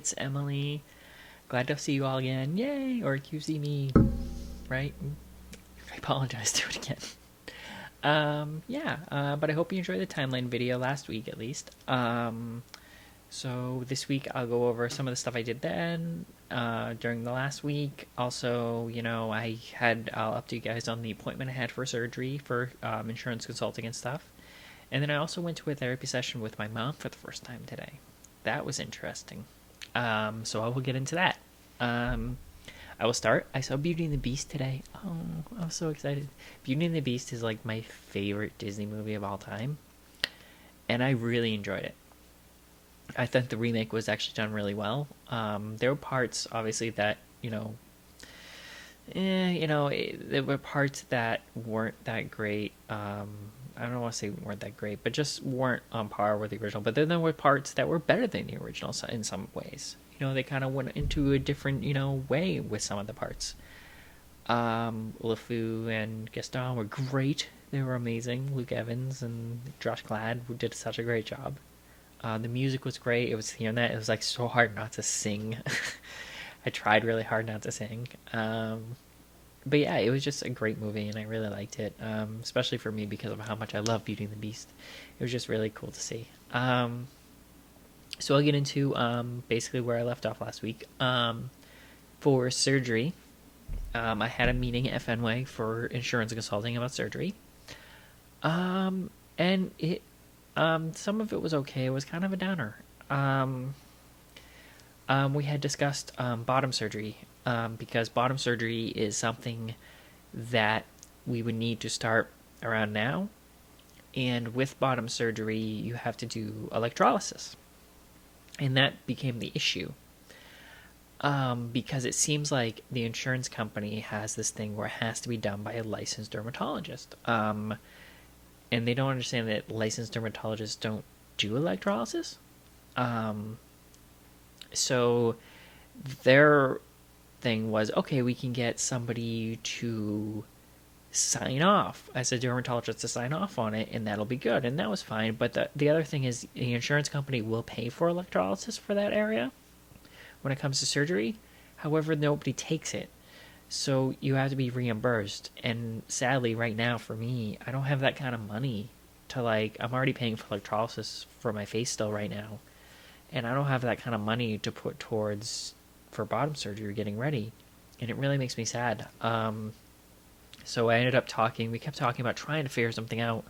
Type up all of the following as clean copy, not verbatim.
it's Emily. Glad to see you all again. Yay! Or you see me, right? I apologize, do it again. But I hope you enjoyed the timeline video last week at least. So this week I'll go over some of the stuff I did then during the last week. Also, I'll update you guys on the appointment I had for surgery for insurance consulting and stuff. And then I also went to a therapy session with my mom for the first time today. That was interesting. So I will get into that. I will start. I saw Beauty and the Beast today. Oh, I was so excited. Beauty and the Beast is like my favorite Disney movie of all time. And I really enjoyed it. I thought the remake was actually done really well. There were parts, obviously, that, there were parts that weren't that great. I don't want to say weren't that great, but just weren't on par with the original. But then there were parts that were better than the original in some ways. They kind of went into a different, way with some of the parts. LeFou and Gaston were great. They were amazing. Luke Evans and Josh Gad did such a great job. The music was great. It was hearing that. It was like so hard not to sing. I tried really hard not to sing. But yeah, it was just a great movie, and I really liked it, especially for me because of how much I love Beauty and the Beast. It was just really cool to see. So I'll get into basically where I left off last week. For surgery, I had a meeting at Fenway for insurance consulting about surgery. And it some of it was okay. It was kind of a downer. We had discussed bottom surgery because bottom surgery is something that we would need to start around now. And with bottom surgery, you have to do electrolysis. And that became the issue. Because it seems like the insurance company has this thing where it has to be done by a licensed dermatologist. And they don't understand that licensed dermatologists don't do electrolysis. So their thing was, okay, we can get somebody to sign off as a dermatologist to sign off on it, and that'll be good. And that was fine. But the other thing is the insurance company will pay for electrolysis for that area when it comes to surgery. However, nobody takes it. So you have to be reimbursed. And sadly, right now, for me, I don't have that kind of money to, I'm already paying for electrolysis for my face still right now. And I don't have that kind of money to put towards for bottom surgery getting ready. And it really makes me sad. So I ended up we kept talking about trying to figure something out.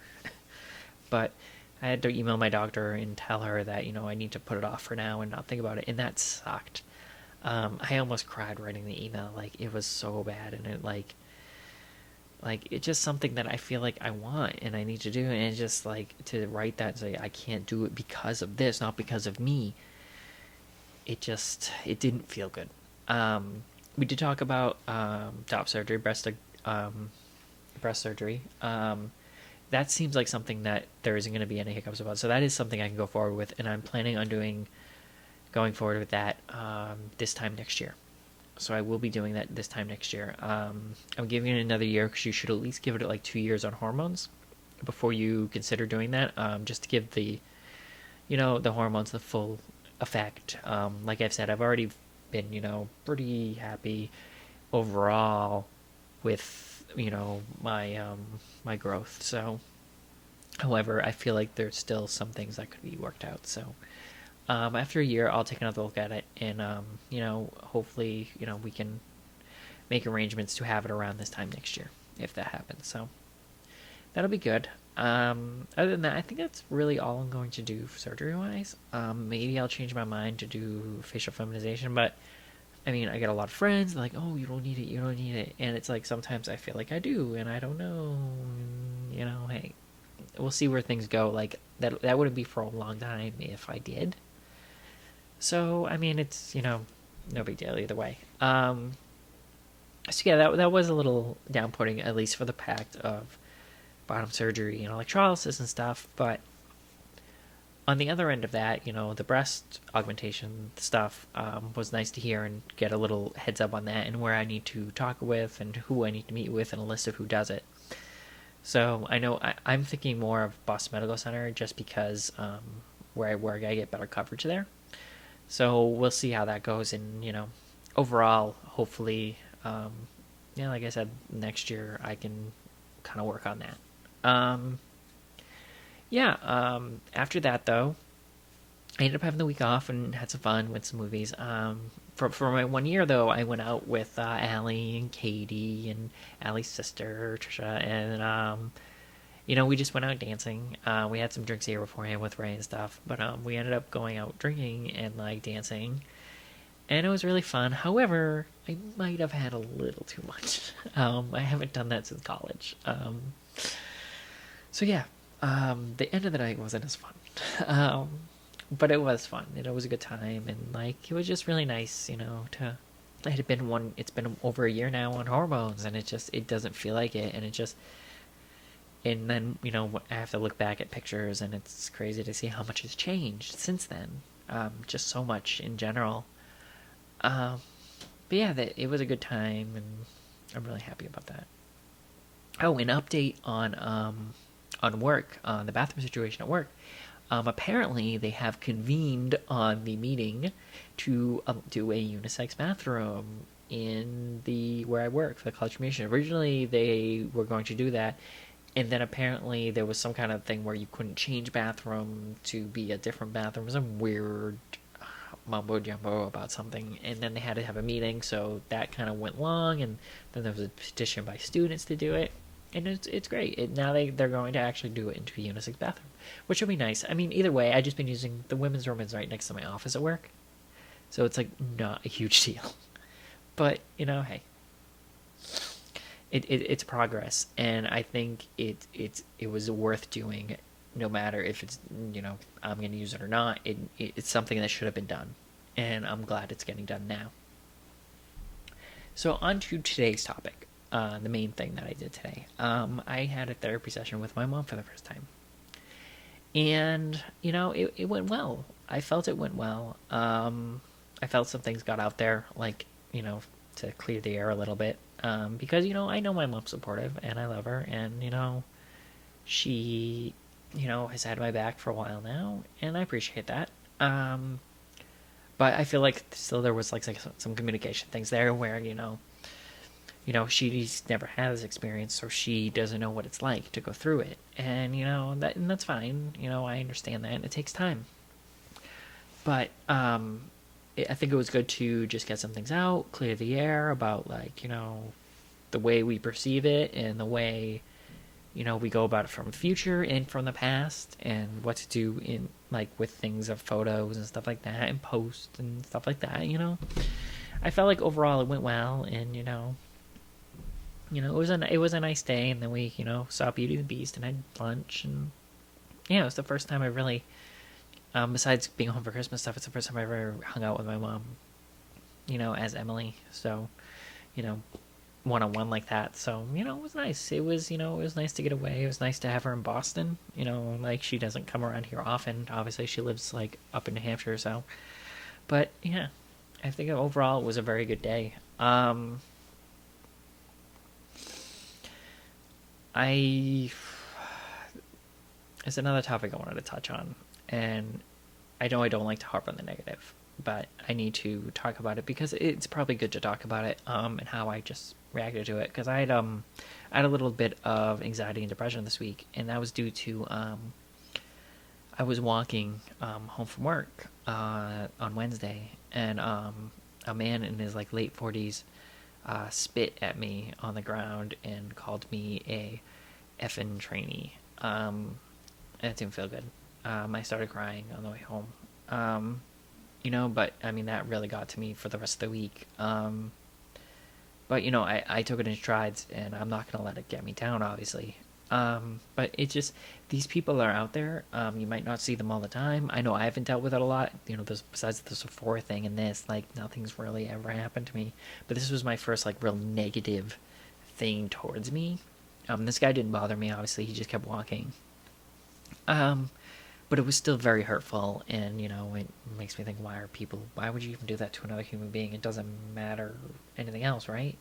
But I had to email my doctor and tell her that, I need to put it off for now and not think about it. And that sucked. I almost cried writing the email. It was so bad, and it it's just something that I feel like I want and I need to do, and it's just to write that and say I can't do it because of this, not because of me. It didn't feel good. We did talk about top surgery, breast surgery. That seems like something that there isn't going to be any hiccups about. So that is something I can go forward with, and I'm planning on going forward with that this time next year. So I will be doing that this time next year. I'm giving it another year because you should at least give it 2 years on hormones before you consider doing that, just to give the hormones the full effect. Like I've said, I've already been, pretty happy overall with, my growth. So, however, I feel like there's still some things that could be worked out. So, after a year, I'll take another look at it, and hopefully, we can make arrangements to have it around this time next year if that happens. So that'll be good. Other than that, I think that's really all I'm going to do surgery-wise. Maybe I'll change my mind to do facial feminization, but I mean, I get a lot of friends like, "Oh, you don't need it," and it's sometimes I feel like I do, and I don't know. Hey, we'll see where things go. That wouldn't be for a long time if I did. So, I mean, it's, no big deal either way. So yeah, that was a little down-putting, at least for the fact of bottom surgery and electrolysis and stuff. But on the other end of that, the breast augmentation stuff was nice to hear and get a little heads up on that and where I need to talk with and who I need to meet with and a list of who does it. So I know I'm thinking more of Boston Medical Center just because where I work, I get better coverage there. So we'll see how that goes. And, overall, hopefully, like I said, next year I can kind of work on that. Um, After that, though, I ended up having the week off and had some fun with some movies. For my 1 year, though, I went out with Allie and Katie and Allie's sister, Trisha, and we just went out dancing. We had some drinks here beforehand with Ray and stuff, but we ended up going out drinking and like dancing, and it was really fun. However, I might have had a little too much. I haven't done that since college. So yeah, the end of the night wasn't as fun. But it was fun. It was a good time, and like it was just really nice, to. It's been over a year now on hormones, and it doesn't feel like it, and then I have to look back at pictures, and it's crazy to see how much has changed since then. Just so much in general. But yeah, it was a good time, and I'm really happy about that. Oh, an update on work, on the bathroom situation at work. Apparently, they have convened on the meeting to do a unisex bathroom in the where I work for the college commission. Originally, they were going to do that, and then apparently there was some kind of thing where you couldn't change bathroom to be a different bathroom. Some weird mumbo jumbo about something, and then they had to have a meeting, so that kind of went long, and then there was a petition by students to do it. And it's great. Now they're going to actually do it into a unisex bathroom, which will be nice. I mean, either way, I just been using the women's room is right next to my office at work, so it's like not a huge deal. But hey, it's progress, and I think it was worth doing, no matter if it's I'm going to use it or not. It's something that should have been done, and I'm glad it's getting done now. So on to today's topic. The main thing that I did today. I had a therapy session with my mom for the first time. And, it went well. I felt it went well. I felt some things got out there, like, to clear the air a little bit. Because, I know my mom's supportive, and I love her, and, she, has had my back for a while now, and I appreciate that. But I feel like still there was, like some communication things there where, she's never had this experience, so she doesn't know what it's like to go through it. And, that's fine. I understand that, and it takes time. But I think it was good to just get some things out, clear the air about, like, the way we perceive it and the way, we go about it from the future and from the past, and what to do in, like, with things of photos and stuff like that, and post and stuff like that, I felt like overall it went well, and, it was a nice day, and then we, saw Beauty and the Beast and had lunch, and it was the first time I really, besides being home for Christmas stuff, it's the first time I ever hung out with my mom, as Emily. So, one-on-one like that. So, it was nice. It was nice to get away. It was nice to have her in Boston. Like she doesn't come around here often. Obviously, she lives like up in New Hampshire, so. But yeah, I think overall it was a very good day. It's another topic I wanted to touch on, and I know I don't like to harp on the negative, but I need to talk about it because it's probably good to talk about it, and how I just reacted to it, because I had a little bit of anxiety and depression this week, and that was due to I was walking home from work on Wednesday, and a man in his like late 40s spit at me on the ground and called me a effing trainee. It didn't feel good. I started crying on the way home. But I mean that really got to me for the rest of the week. But I took it in strides, and I'm not gonna let it get me down, obviously. But it's just, these people are out there. You might not see them all the time. I know I haven't dealt with it a lot. There's, besides the Sephora thing and this, like, nothing's really ever happened to me. But this was my first, like, real negative thing towards me. This guy didn't bother me, obviously. He just kept walking. But it was still very hurtful, and, it makes me think, why would you even do that to another human being? It doesn't matter anything else, right?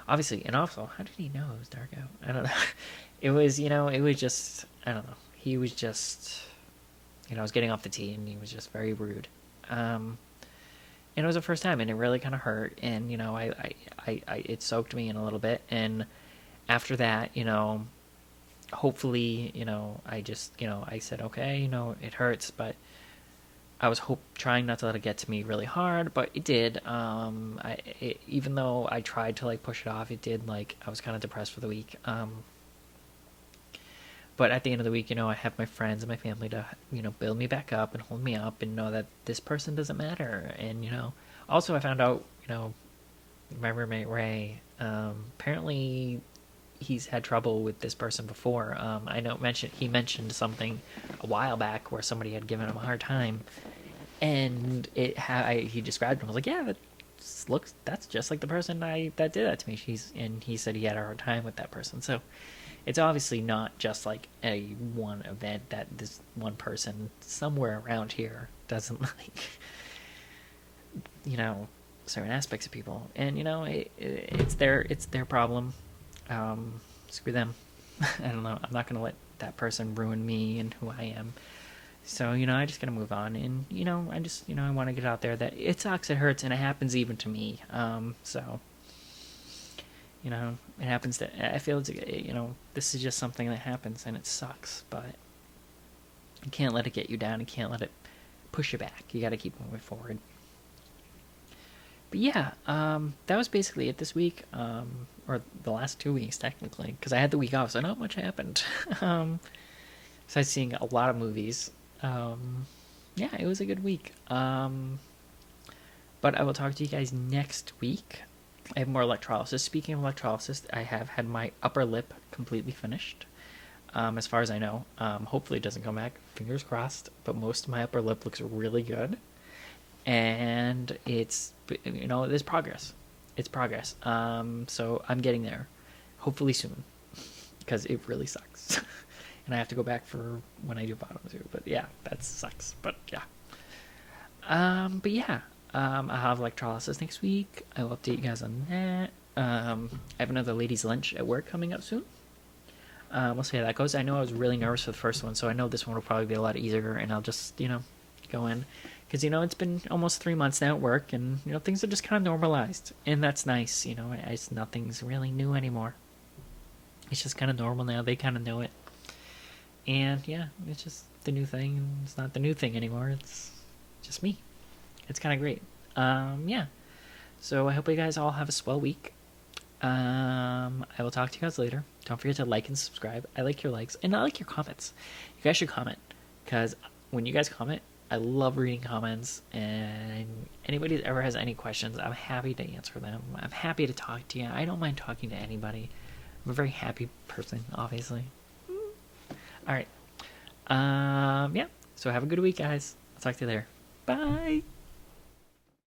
Obviously, and also, how did he know it was dark out? I don't know. It was, it was just, I don't know. He was just, I was getting off the tee, and he was just very rude. And it was the first time, and it really kind of hurt. And it soaked me in a little bit. And after that, hopefully, I said, okay, it hurts, but I was trying not to let it get to me really hard, but it did. Even though I tried to like push it off, it did. Like I was kind of depressed for the week. But at the end of the week, I have my friends and my family to, build me back up and hold me up and know that this person doesn't matter. And, also I found out, my roommate Ray, apparently he's had trouble with this person before. I know he mentioned something a while back where somebody had given him a hard time, and he described him. I was like, yeah, that's just like the person that did that to me. And he said he had a hard time with that person. So it's obviously not just like a one event that this one person somewhere around here doesn't like, certain aspects of people. And it's their problem. Screw them. I don't know. I'm not gonna let that person ruin me and who I am. So I just gotta move on. And I want to get out there that it sucks, it hurts, and it happens even to me. So it happens I feel this is just something that happens and it sucks, but you can't let it get you down. You can't let it push you back. You got to keep moving forward. But yeah, that was basically it this week, or the last 2 weeks technically, because I had the week off, so not much happened. Besides seeing a lot of movies. Yeah, it was a good week. But I will talk to you guys next week. I have more electrolysis. Speaking of electrolysis, I have had my upper lip completely finished. As far as I know. Hopefully it doesn't come back. Fingers crossed. But most of my upper lip looks really good. And it's, there's progress. It's progress. So I'm getting there. Hopefully soon. Because it really sucks. And I have to go back for when I do bottom too. But yeah, that sucks. But yeah. But yeah. I'll have electrolysis next week. I will update you guys on that. I have another ladies' lunch at work coming up soon. We'll see how that goes. I know I was really nervous for the first one, so I know this one will probably be a lot easier, and I'll just, go in. Because, it's been almost 3 months now at work, and, things are just kind of normalized. And that's nice, nothing's really new anymore. It's just kind of normal now. They kind of know it. And, yeah, it's just the new thing, and it's not the new thing anymore. It's just me. It's kind of great. Yeah. So I hope you guys all have a swell week. I will talk to you guys later. Don't forget to like and subscribe. I like your likes, and I like your comments. You guys should comment, because when you guys comment, I love reading comments, and anybody that ever has any questions, I'm happy to answer them. I'm happy to talk to you. I don't mind talking to anybody. I'm a very happy person, obviously. All right. Yeah. So have a good week, guys. I'll talk to you later. Bye.